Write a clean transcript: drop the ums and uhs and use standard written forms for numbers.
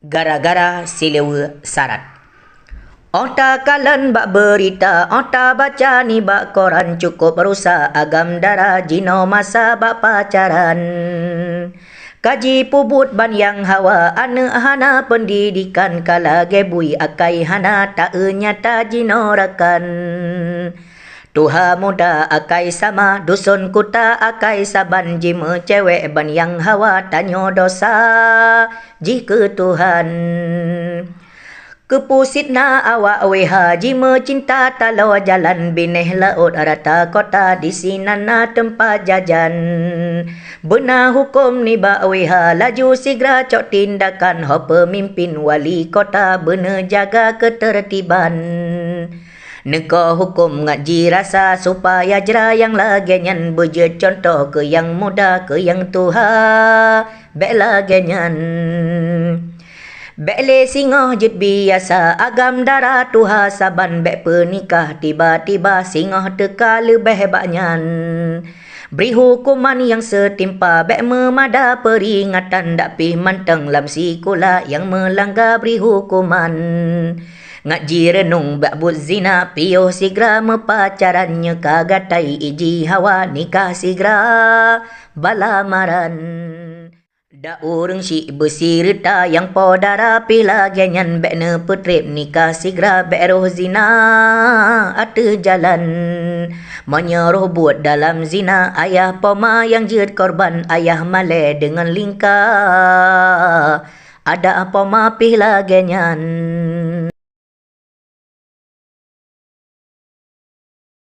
Gara-gara silewa sarat. Ota kalan bak berita, ota baca ni bak koran, cukup rusak agam darah jino masa bak pacaran. Kaji pubut ban yang hawa, ane hana pendidikan, kala gebui akai hana tak nyata jino rakan. Tuha muda akai sama, dusun kuta akai saban, jima cewek ban yang hawa tanyo dosa jika Tuhan. Kepusit na awak weha, jima cinta talau jalan, bineh laut rata kota di sinana tempat jajan. Benar hukum ni bak weha, laju segera cok tindakan, ho pemimpin wali kota benar jaga ketertiban. Neka hukum ngaji rasa supaya jera yang lagenyan, beje contoh ke yang muda ke yang tuha bek lagenyan. Bek le singoh jut biasa, agam darah tuha saban bek pernikah, tiba-tiba singoh teka lebih banyan. Beri hukuman yang setimpa, bek memada peringatan, dak pi manteng lam sikula yang melanggar beri hukuman. Ngaji renung bak but zina, piyo sigra mepacarannya, kagatai iji hawa nikah sigra balamaran. Da urang si bersirta yang podara pila genyan, bek ne petrip nikah sigra bek roh zina ate jalan. Menyeruh buat dalam zina, ayah poma yang jid korban, ayah male dengan lingkar, ada poma pila genyan.